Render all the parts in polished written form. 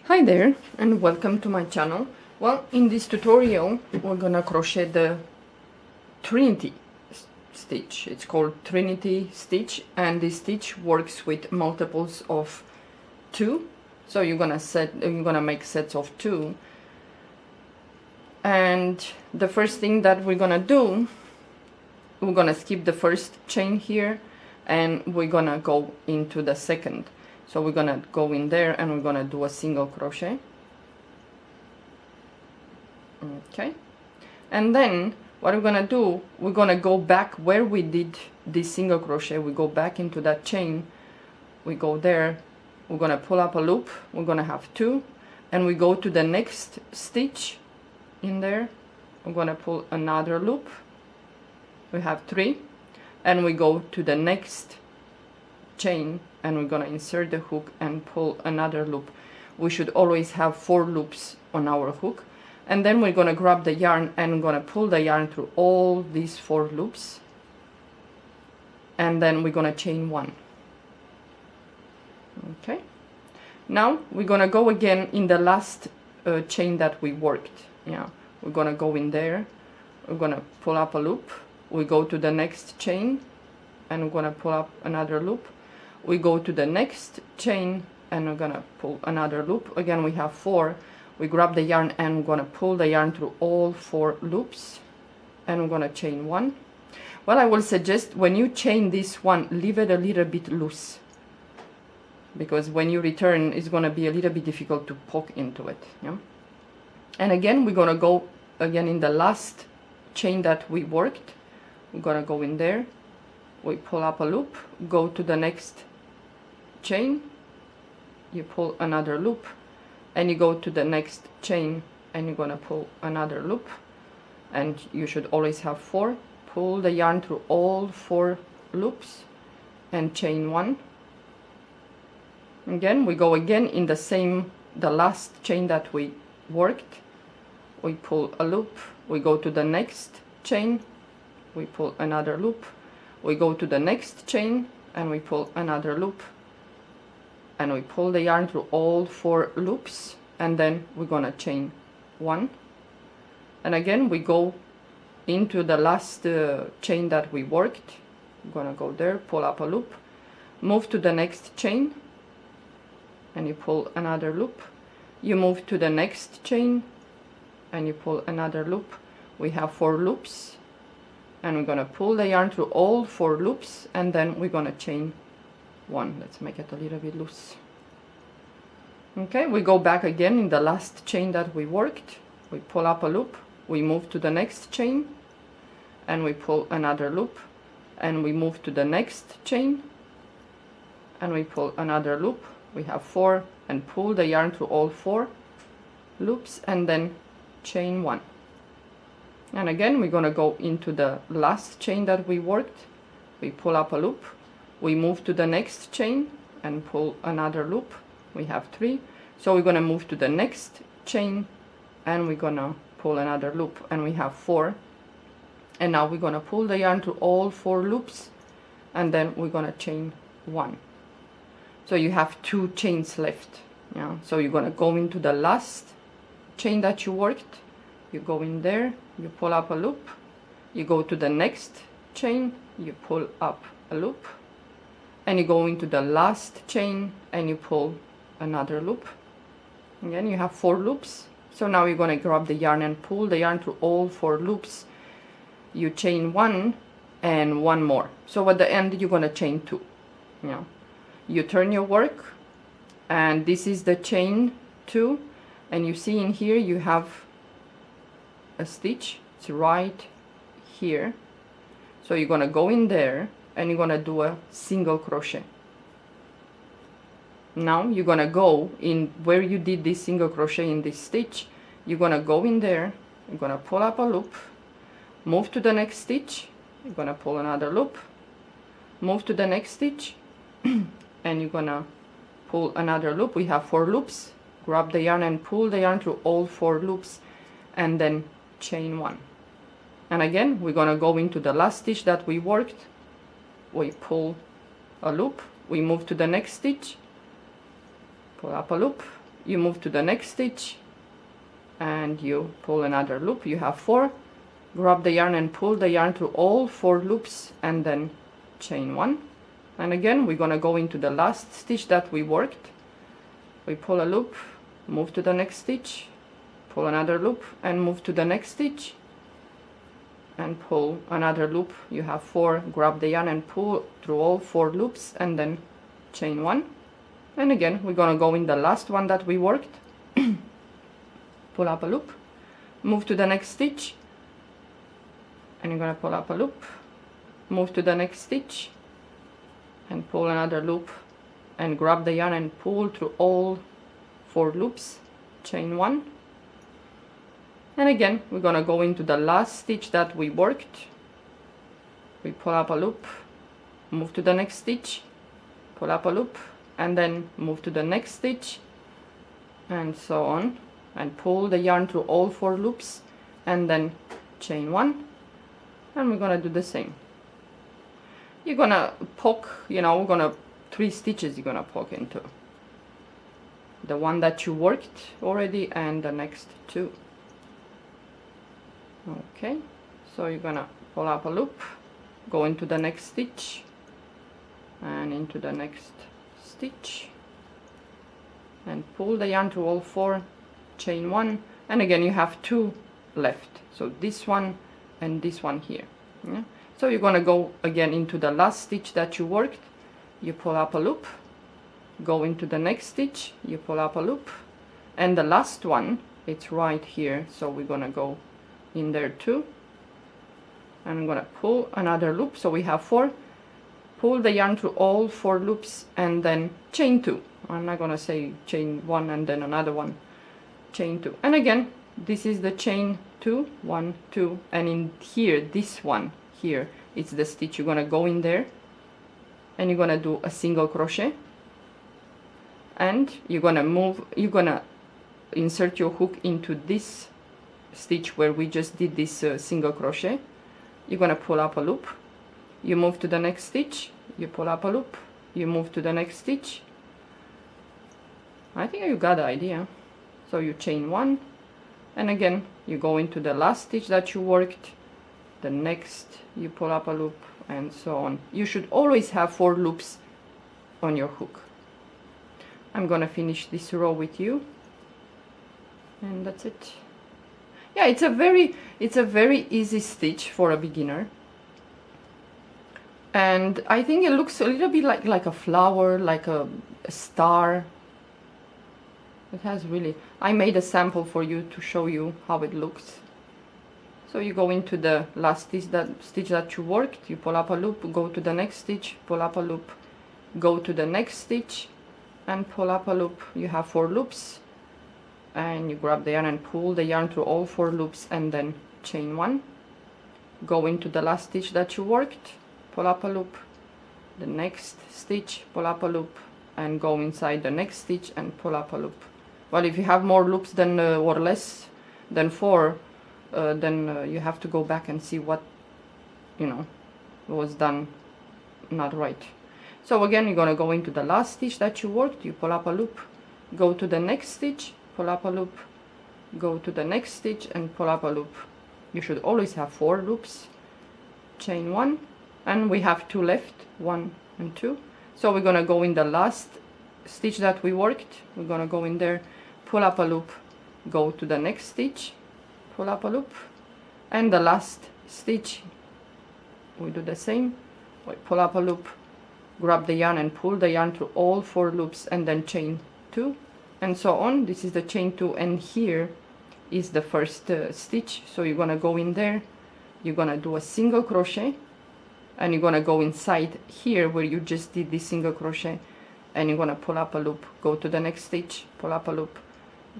Hi there and welcome to my channel. Well, in this tutorial we're gonna crochet the Trinity stitch. It's called Trinity Stitch, and this stitch works with multiples of 2. So you're gonna make sets of 2. And the first thing that we're gonna do, we're gonna skip the first chain here and we're gonna go into the second. So we're gonna go in there and we're gonna do a single crochet. Okay, and then what we're gonna do, we're gonna go back where we did this single crochet. We go back into that chain, we go there, we're gonna pull up a loop, we're gonna have 2, and we go to the next stitch in there, we're gonna pull another loop, we have 3, and we go to the next chain and we're gonna insert the hook and pull another loop. We should always have 4 loops on our hook, and then we're gonna grab the yarn and gonna pull the yarn through all these 4 loops, and then we're gonna chain 1. Okay, now we're gonna go again in the last chain that we worked. Yeah, we're gonna go in there, we're gonna pull up a loop, we go to the next chain and we're gonna pull up another loop, we go to the next chain and we're gonna pull another loop. Again, we have 4. We grab the yarn and we're gonna pull the yarn through all 4 loops, and we're gonna chain 1. Well, I will suggest when you chain this one, leave it a little bit loose, because when you return it's gonna be a little bit difficult to poke into it. Yeah. And again, we're gonna go again in the last chain that we worked. We're gonna go in there, we pull up a loop, go to the next chain, you pull another loop, and you go to the next chain and you're gonna pull another loop, and you should always have 4. Pull the yarn through all 4 loops and chain 1. Again, we go again in the last chain that we worked, we pull a loop, we go to the next chain, we pull another loop, we go to the next chain and we pull another loop, and we pull the yarn through all 4 loops, and then we're gonna chain 1. And again, we go into the last chain that we worked. We're gonna go there, pull up a loop, move to the next chain and you pull another loop, you move to the next chain and you pull another loop. We have 4 loops, and we're gonna pull the yarn through all 4 loops, and then we're gonna chain 1. Let's make it a little bit loose. Okay, we go back again in the last chain that we worked, we pull up a loop, we move to the next chain and we pull another loop, and we move to the next chain and we pull another loop. We have 4, and pull the yarn through all 4 loops and then chain 1. And again, we're gonna go into the last chain that we worked, we pull up a loop, we move to the next chain and pull another loop. We have 3, so we're gonna move to the next chain and we're gonna pull another loop, and we have 4. And now we're gonna pull the yarn through all 4 loops, and then we're gonna chain 1. So you have 2 chains left. Yeah, so you're gonna go into the last chain that you worked, you go in there, you pull up a loop, you go to the next chain, you pull up a loop, and you go into the last chain and you pull another loop. Again, you have 4 loops. So now you're gonna grab the yarn and pull the yarn through all 4 loops, you chain 1 and 1 more. So at the end you're gonna chain 2. Yeah, you turn your work, and this is the chain 2, and you see in here you have a stitch. It's right here. So you're gonna go in there and you're gonna do a single crochet. Now you're gonna go in where you did this single crochet in this stitch, you're gonna go in there, you're gonna pull up a loop, move to the next stitch, you're gonna pull another loop, move to the next stitch and you're gonna pull another loop. We have 4 loops, grab the yarn and pull the yarn through all 4 loops, and then chain 1. And again, we're gonna go into the last stitch that we worked, we pull a loop, we move to the next stitch, pull up a loop, you move to the next stitch and you pull another loop. You have 4. Grab the yarn and pull the yarn through all 4 loops and then chain 1. And again we're gonna go into the last stitch that we worked. We pull a loop, move to the next stitch, pull another loop and move to the next stitch and pull another loop. You have 4. Grab the yarn and pull through all 4 loops and then chain 1. And again we're gonna go in the last one that we worked. Pull up a loop, move to the next stitch, and you're gonna pull up a loop, move to the next stitch and pull another loop and grab the yarn and pull through all 4 loops, chain 1. And again we're gonna go into the last stitch that we worked. We pull up a loop, move to the next stitch, pull up a loop and then move to the next stitch and so on, and pull the yarn through all 4 loops and then chain 1. And we're gonna do the same. You're gonna poke, you know, we're gonna 3 stitches you're gonna poke into. The one that you worked already and the next 2. Okay, so you're gonna pull up a loop, go into the next stitch and into the next stitch and pull the yarn through all 4, chain 1, and again you have 2 left, so this one and this one here. Yeah? So you're gonna go again into the last stitch that you worked, you pull up a loop, go into the next stitch, you pull up a loop, and the last one, it's right here, so we're gonna go in there too, and I'm gonna pull another loop, so we have 4. Pull the yarn through all 4 loops and then chain 2. I'm not gonna say chain 1 and then another one, chain 2. And again this is the chain 2, 1, 2, and in here, this one here, it's the stitch. You're gonna go in there and you're gonna do a single crochet and you're gonna insert your hook into this stitch where we just did this single crochet. You're gonna pull up a loop, you move to the next stitch, you pull up a loop, you move to the next stitch. I think you got the idea. So you chain 1 and again you go into the last stitch that you worked, the next you pull up a loop and so on. You should always have 4 loops on your hook. I'm gonna finish this row with you and that's it. Yeah, it's a very easy stitch for a beginner, and I think it looks a little bit like a flower, like a star. It has really, I made a sample for you to show you how it looks. So you go into the last stitch that you worked, you pull up a loop, go to the next stitch, pull up a loop, go to the next stitch and pull up a loop. You have 4 loops and you grab the yarn and pull the yarn through all 4 loops and then chain 1. Go into the last stitch that you worked, pull up a loop, the next stitch, pull up a loop and go inside the next stitch and pull up a loop. Well, if you have more loops than or less than 4, then you have to go back and see what, you know, was done not right. So again, you're gonna go into the last stitch that you worked, you pull up a loop, go to the next stitch, pull up a loop, go to the next stitch and pull up a loop. You should always have 4 loops, chain 1, and we have 2 left, 1 and 2. So we're gonna go in the last stitch that we worked, we're gonna go in there, pull up a loop, go to the next stitch, pull up a loop, and the last stitch we do the same. We pull up a loop, grab the yarn and pull the yarn through all 4 loops and then chain 2 and so on. This is the chain 2 and here is the first stitch. So you're gonna go in there, you're gonna do a single crochet and you're gonna go inside here where you just did this single crochet and you're gonna pull up a loop, go to the next stitch, pull up a loop,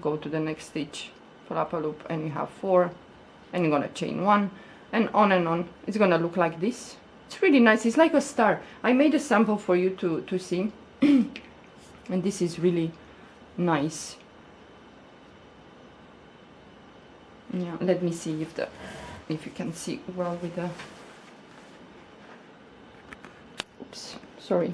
go to the next stitch, pull up a loop, and you have 4 and you're gonna chain 1 and on. It's gonna look like this. It's really nice. It's like a star. I made a sample for you to see and this is really nice. Yeah, let me see if you can see well with the, oops, sorry.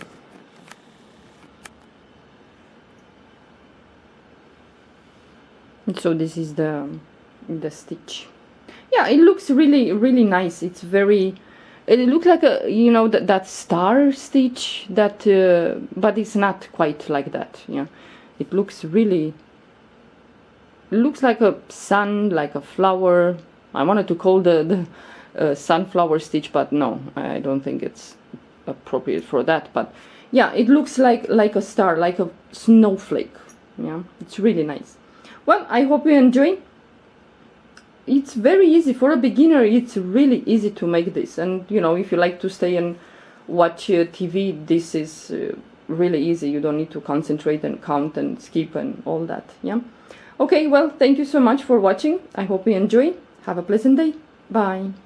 And so this is the stitch. Yeah, it looks really nice. It's very, it looks like a, you know, that star stitch that but it's not quite like that. Yeah, it looks really, it looks like a sun, like a flower. I wanted to call the sunflower stitch, but no, I don't think it's appropriate for that. But yeah, it looks like a star, like a snowflake. Yeah, it's really nice. Well, I hope you enjoy. It's very easy for a beginner. It's really easy to make this, and you know, if you like to stay and watch TV, this is really easy. You don't need to concentrate and count and skip and all that. Yeah. Okay, well, thank you so much for watching. I hope you enjoy. Have a pleasant day. Bye.